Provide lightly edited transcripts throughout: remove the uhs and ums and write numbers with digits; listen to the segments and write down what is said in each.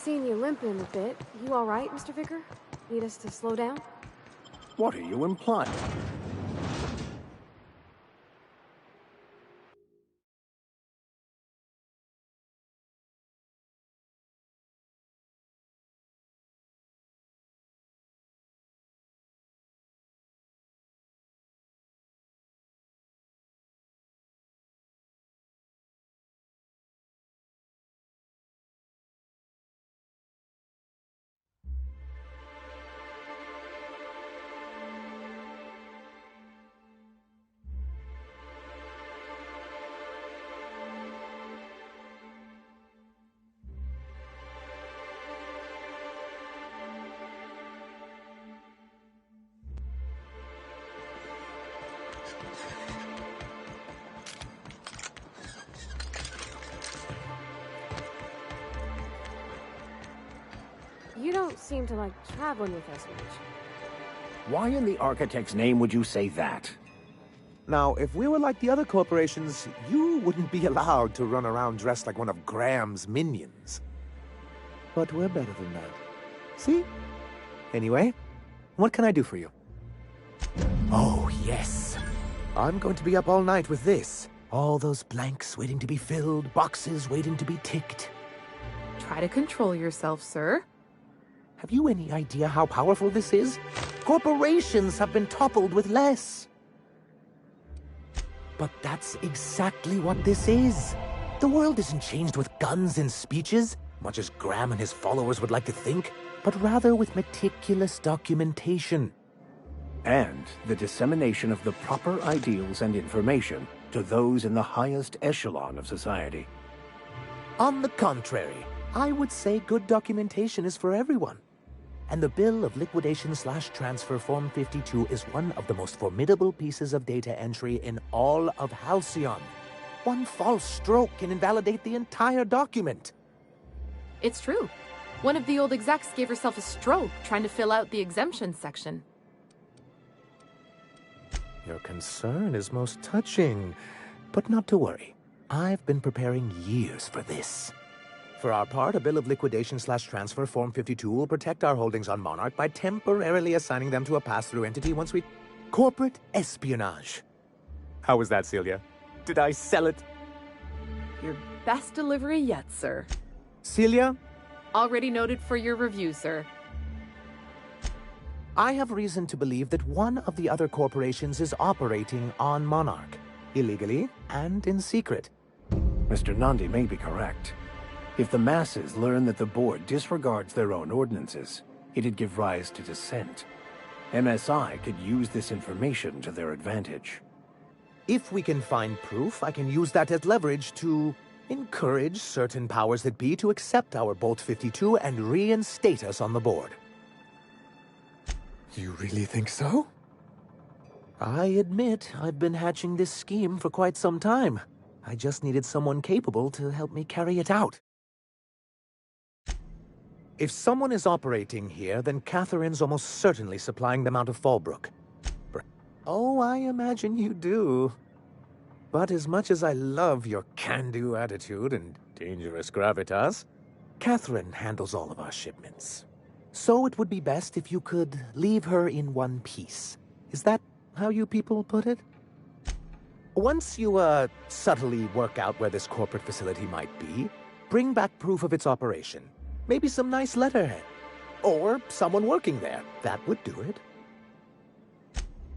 seen you limping a bit. You all right, Mr. Vicar? Need us to slow down? What are you implying? You don't seem to like traveling with us much. Why in the architect's name would you say that? Now, if we were like the other corporations, you wouldn't be allowed to run around dressed like one of Graham's minions. But we're better than that. See? Anyway, what can I do for you? Oh, yes. I'm going to be up all night with this. All those blanks waiting to be filled, boxes waiting to be ticked. Try to control yourself, sir. Have you any idea how powerful this is? Corporations have been toppled with less. But that's exactly what this is. The world isn't changed with guns and speeches, much as Graham and his followers would like to think, but rather with meticulous documentation. And the dissemination of the proper ideals and information to those in the highest echelon of society. On the contrary, I would say good documentation is for everyone. And the Bill of Liquidation/Transfer Form 52 is one of the most formidable pieces of data entry in all of Halcyon. One false stroke can invalidate the entire document. It's true. One of the old execs gave herself a stroke trying to fill out the exemption section. Your concern is most touching, but not to worry. I've been preparing years for this. For our part, a Bill of Liquidation/Transfer Form 52 will protect our holdings on Monarch by temporarily assigning them to a pass-through entity once we... Corporate espionage. How was that, Celia? Did I sell it? Your best delivery yet, sir. Celia? Already noted for your review, sir. I have reason to believe that one of the other corporations is operating on Monarch, illegally and in secret. Mr. Nandi may be correct. If the masses learn that the board disregards their own ordinances, it'd give rise to dissent. MSI could use this information to their advantage. If we can find proof, I can use that as leverage to encourage certain powers that be to accept our Bolt 52 and reinstate us on the board. You really think so? I admit I've been hatching this scheme for quite some time. I just needed someone capable to help me carry it out. If someone is operating here, then Catherine's almost certainly supplying them out of Fallbrook. Oh, I imagine you do. But as much as I love your can-do attitude and dangerous gravitas, Catherine handles all of our shipments. So it would be best if you could leave her in one piece. Is that how you people put it? Once you, subtly work out where this corporate facility might be, bring back proof of its operation. Maybe some nice letterhead. Or someone working there. That would do it.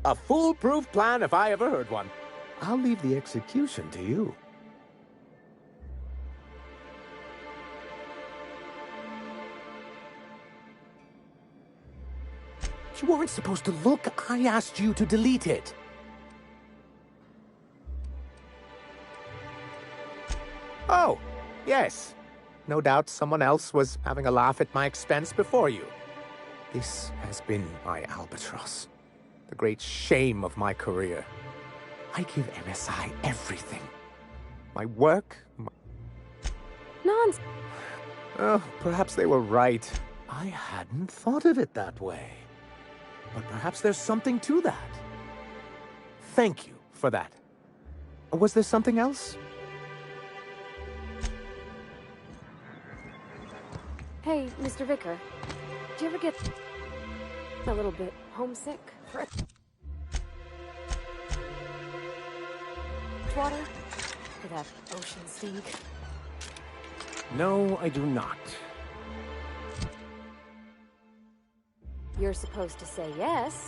A foolproof plan if I ever heard one. I'll leave the execution to you. You weren't supposed to look. I asked you to delete it. Oh, yes. No doubt someone else was having a laugh at my expense before you. This has been my albatross. The great shame of my career. I give MSI everything. My work, Nonsense. Oh, perhaps they were right. I hadn't thought of it that way. But perhaps there's something to that. Thank you for that. Was there something else? Hey, Mr. Vicker. Do you ever get a little bit homesick? Water? For that ocean stink? No, I do not. You're supposed to say yes.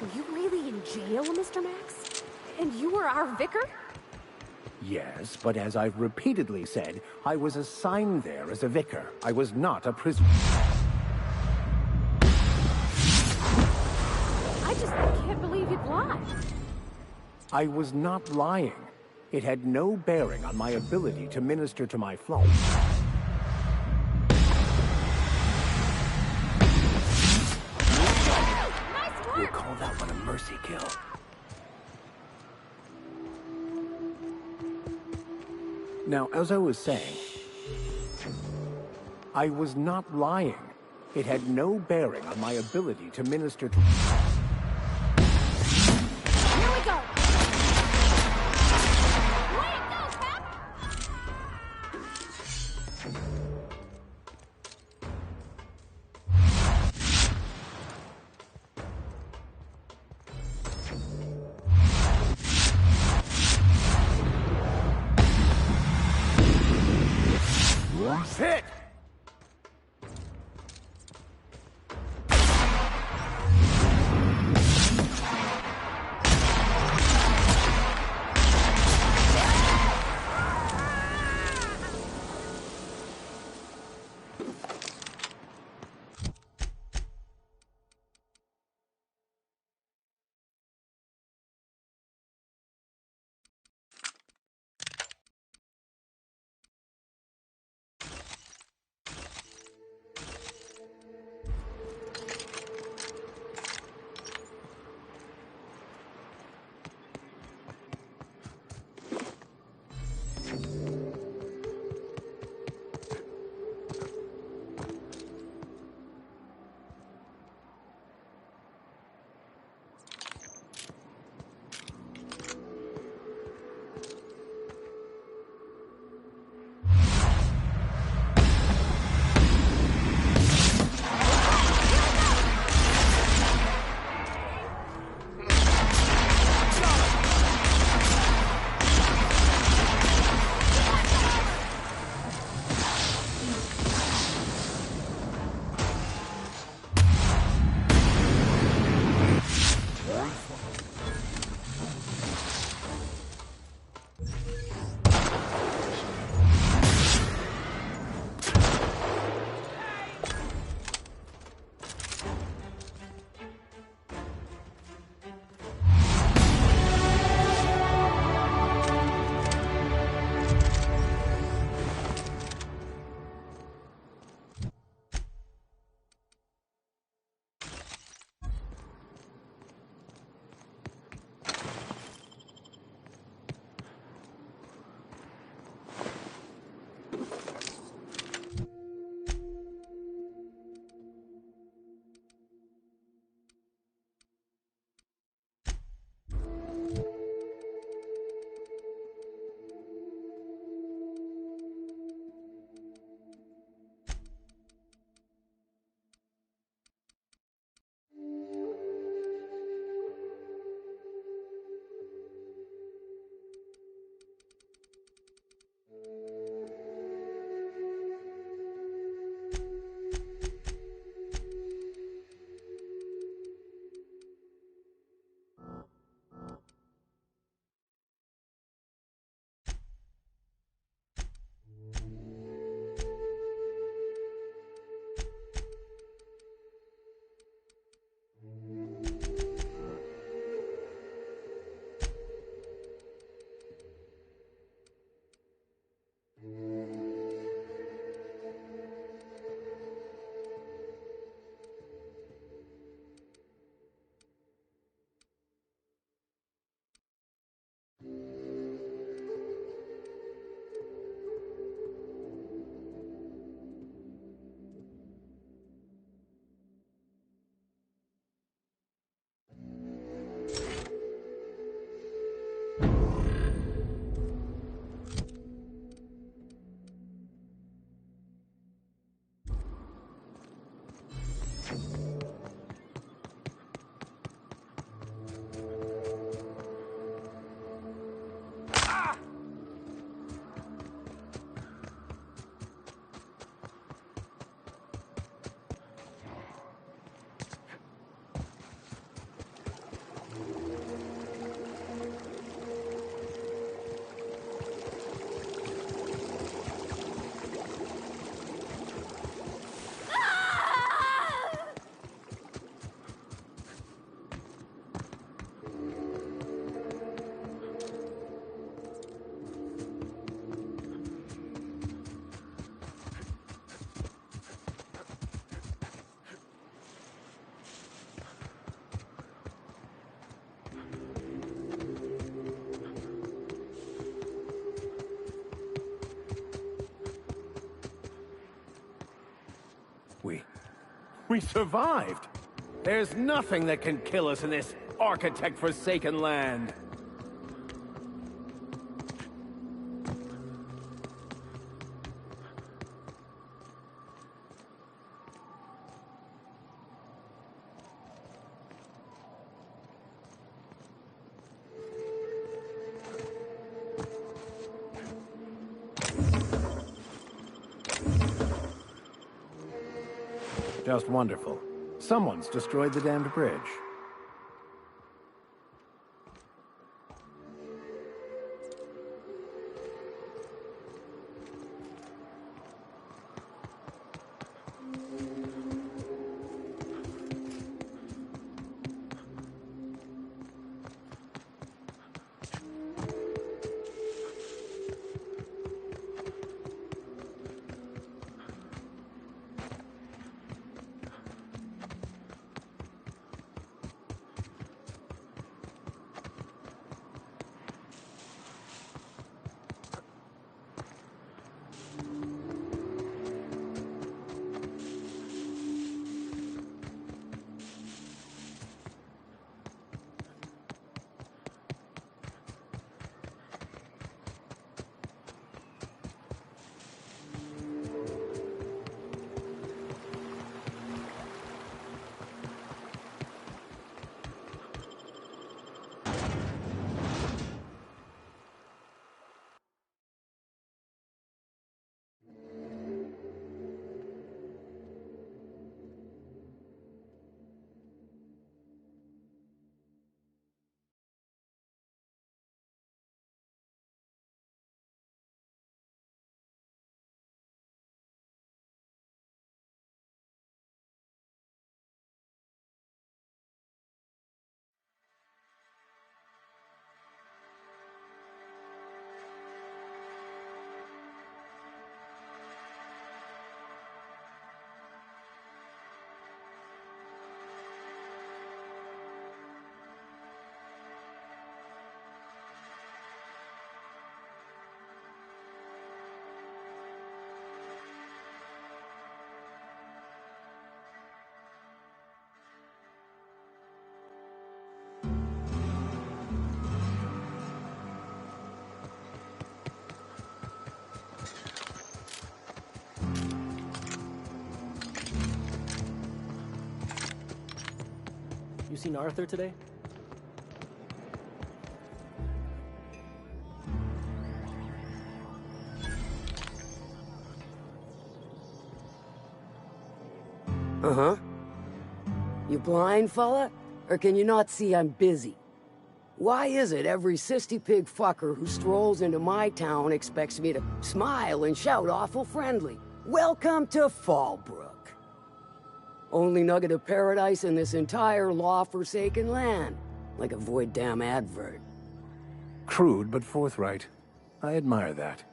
Were you really in jail, Mr. Max? And you were our vicar? Yes, but as I've repeatedly said, I was assigned there as a vicar. I was not a prisoner. I just can't believe you'd lie. I was not lying. It had no bearing on my ability to minister to my flock. We'll call that one a mercy kill. Now, as I was saying, I was not lying. It had no bearing on my ability to minister to... Here we go! Way to go, Pep! Hit! We survived! There's nothing that can kill us in this architect-forsaken land. Just wonderful. Someone's destroyed the damned bridge. You seen Arthur today? Uh-huh. You blind, fella? Or can you not see I'm busy? Why is it every sissy pig fucker who strolls into my town expects me to smile and shout awful friendly? Welcome to Fallbrook. Only nugget of paradise in this entire law-forsaken land. Like a void damn advert. Crude but forthright. I admire that.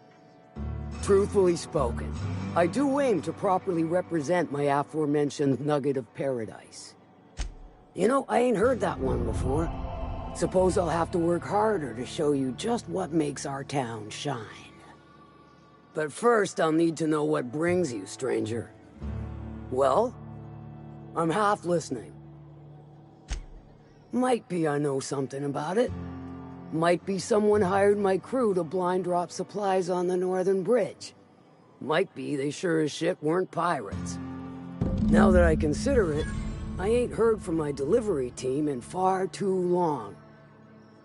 Truthfully spoken, I do aim to properly represent my aforementioned nugget of paradise. You know, I ain't heard that one before. Suppose I'll have to work harder to show you just what makes our town shine. But first, I'll need to know what brings you, stranger. Well? I'm half listening. Might be I know something about it. Might be someone hired my crew to blind drop supplies on the northern bridge. Might be they sure as shit weren't pirates. Now that I consider it, I ain't heard from my delivery team in far too long.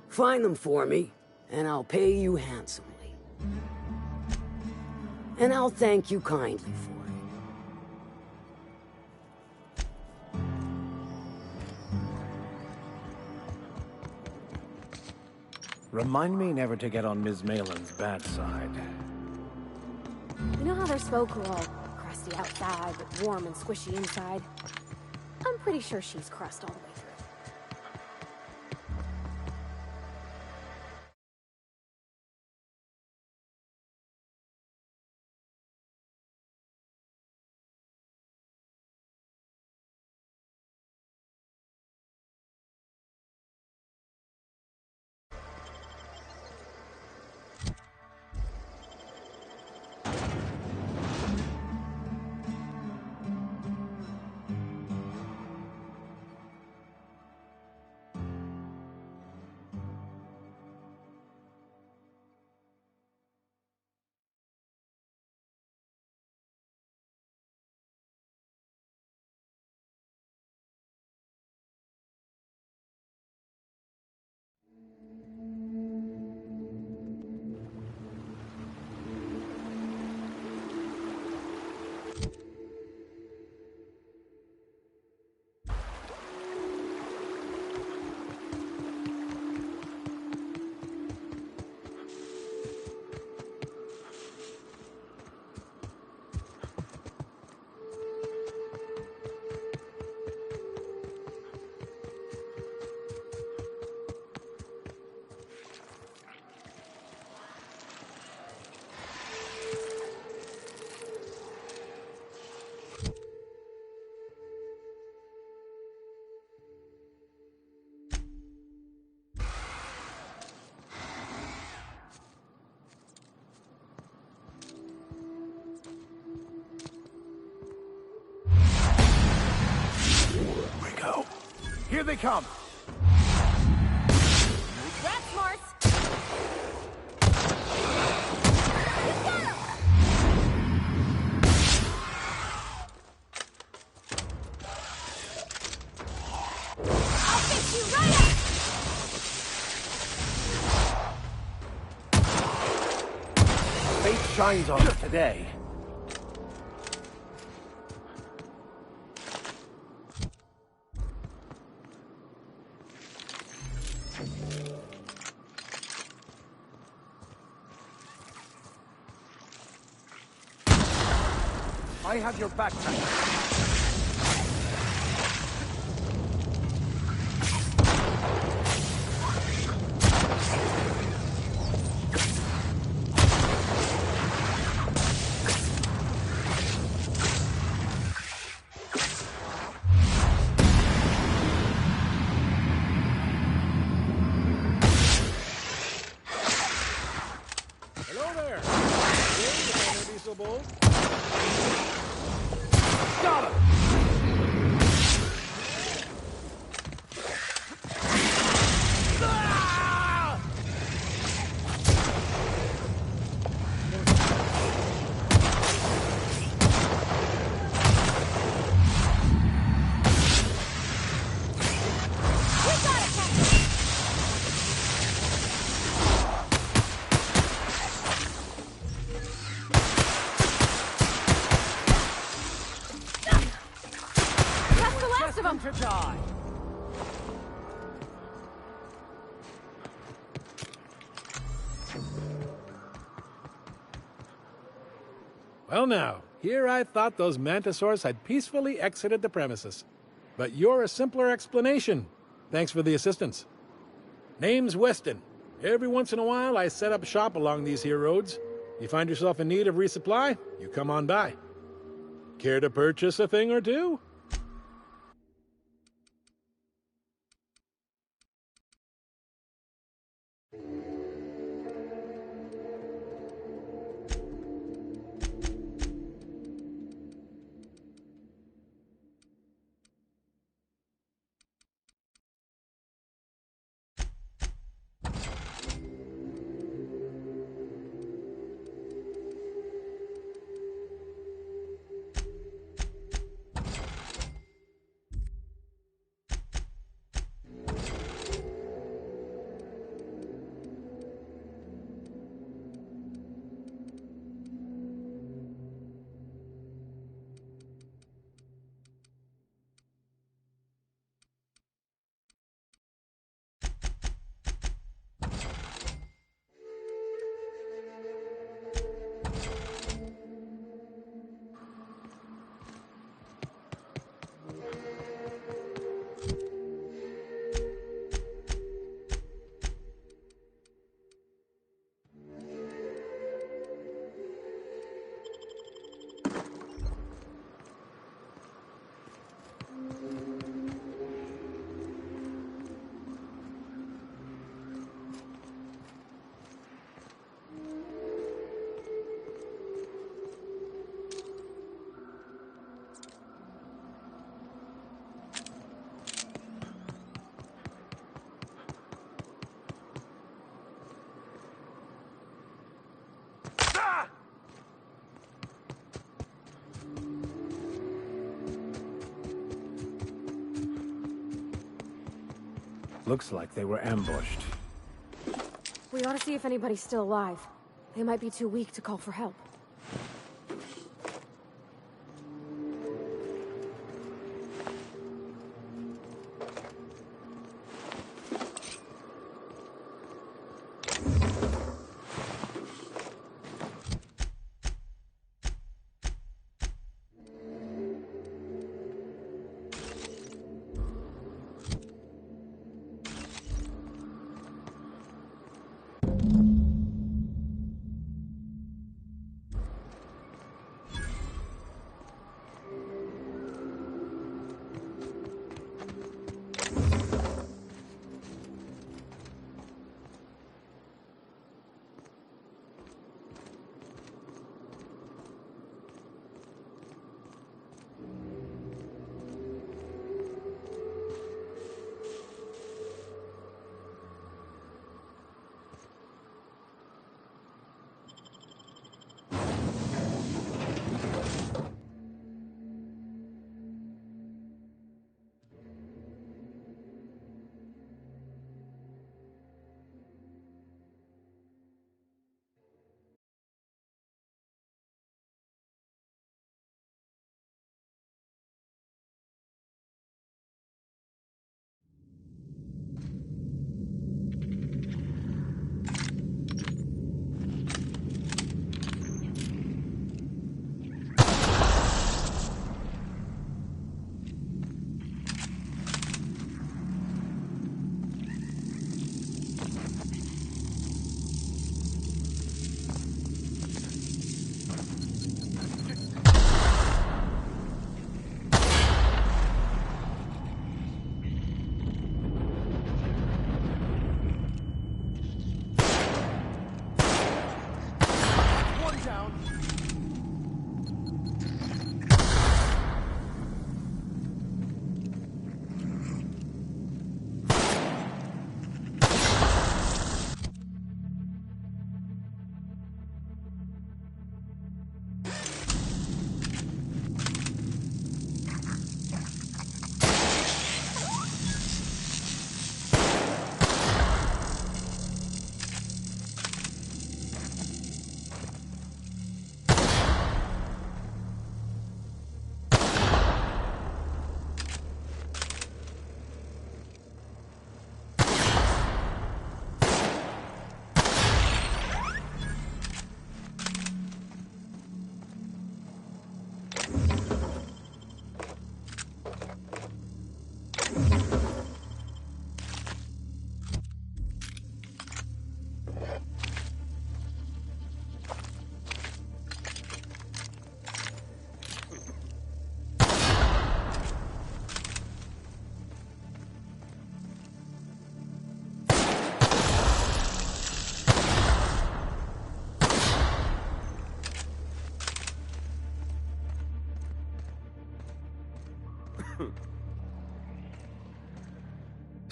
Find them for me, and I'll pay you handsomely. And I'll thank you kindly for it. Remind me never to get on Ms. Malin's bad side. You know how their smoke are all crusty outside, but warm and squishy inside? I'm pretty sure she's crust all the way through. they come! That's smart! I'll fix you right up! Fate shines on us today. I have your backpack. Hello there! Hey, be so bold. Got him! That's the last of them! To die. Well now, here I thought those mantisaurs had peacefully exited the premises. But you're a simpler explanation. Thanks for the assistance. Name's Weston. Every once in a while I set up shop along these here roads. You find yourself in need of resupply, you come on by. Care to purchase a thing or two? Looks like they were ambushed. We ought to see if anybody's still alive. They might be too weak to call for help.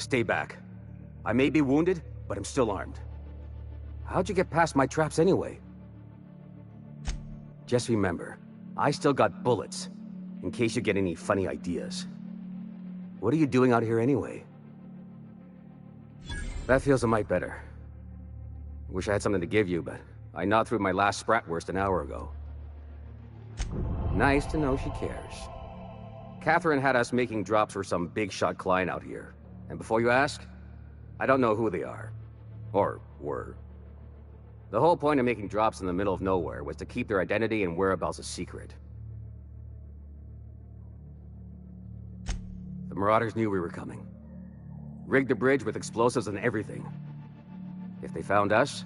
Stay back. I may be wounded, but I'm still armed. How'd you get past my traps anyway? Just remember, I still got bullets, in case you get any funny ideas. What are you doing out here anyway? That feels a mite better. Wish I had something to give you, but I gnawed through my last Spratwurst an hour ago. Nice to know she cares. Catherine had us making drops for some big-shot client out here. And before you ask, I don't know who they are. Or were. The whole point of making drops in the middle of nowhere was to keep their identity and whereabouts a secret. The Marauders knew we were coming. Rigged the bridge with explosives and everything. If they found us,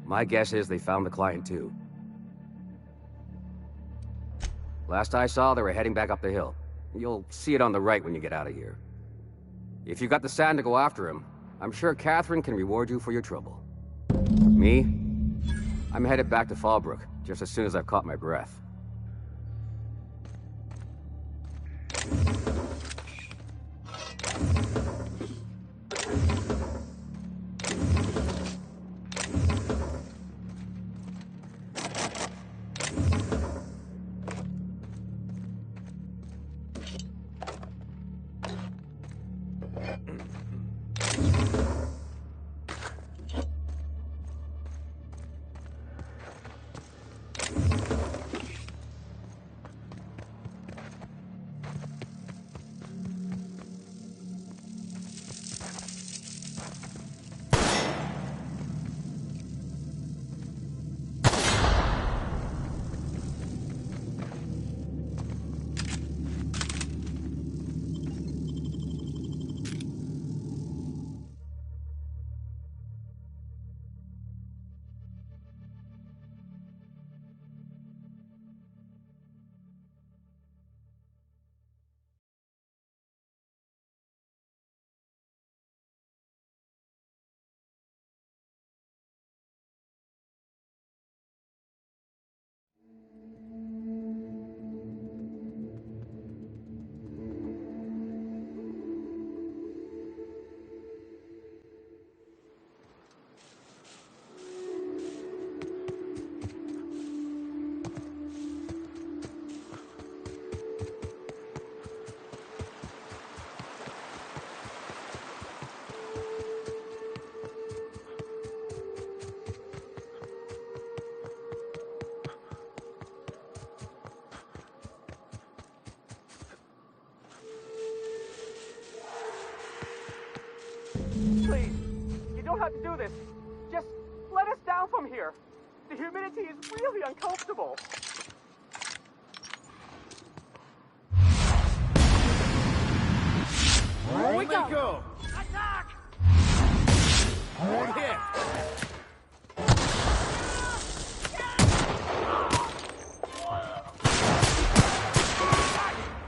my guess is they found the client too. Last I saw, they were heading back up the hill. You'll see it on the right when you get out of here. If you got the sand to go after him, I'm sure Catherine can reward you for your trouble. Me? I'm headed back to Fallbrook, just as soon as I've caught my breath. Please, you don't have to do this. Just let us down from here. The humidity is really uncomfortable. Here we go! Attack! Good hit!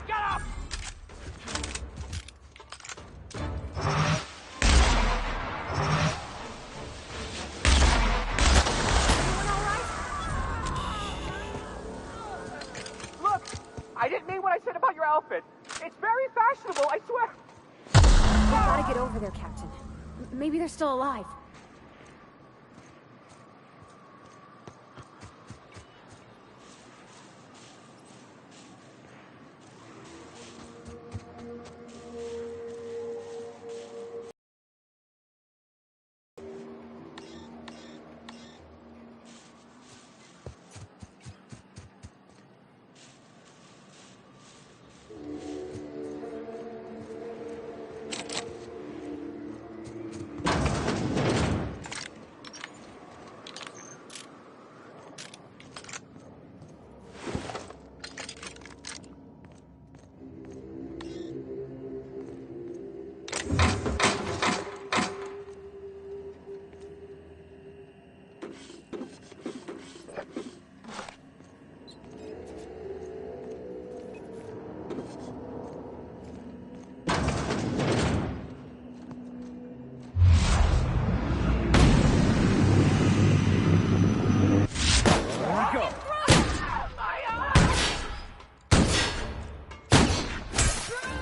Get up! Look, I didn't mean what I said about your outfit. It's very fashionable, I swear. We gotta get over there, Captain. Maybe they're still alive.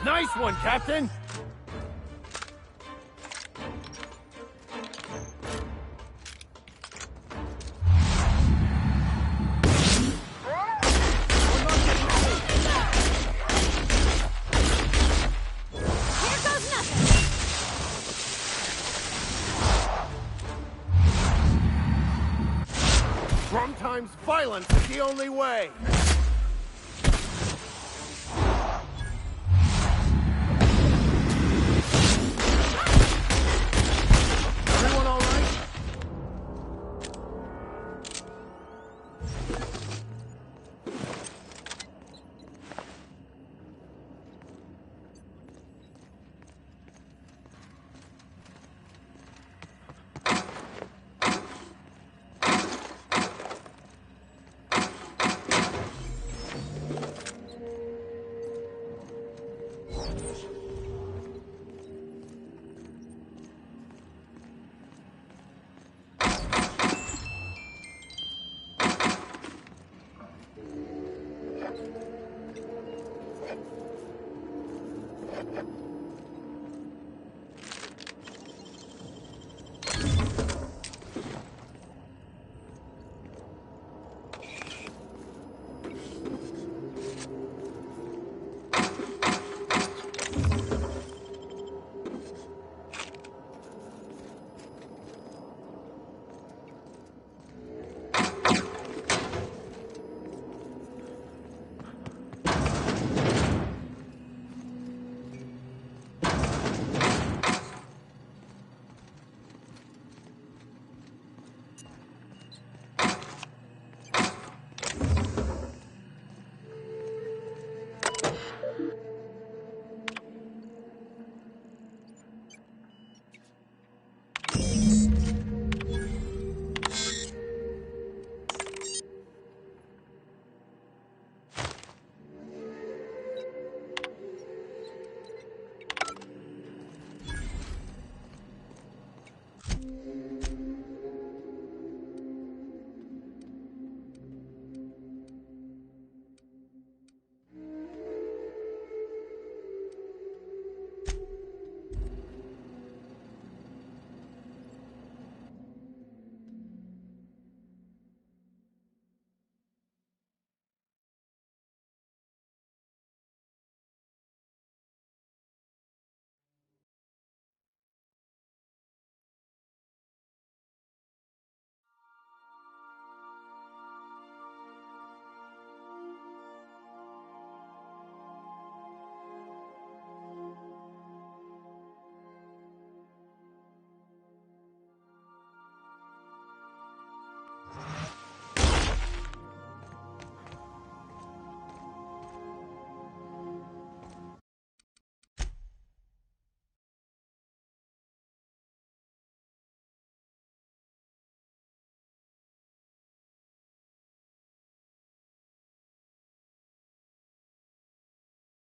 Nice one, Captain! Sometimes violence is the only way. Everyone all right?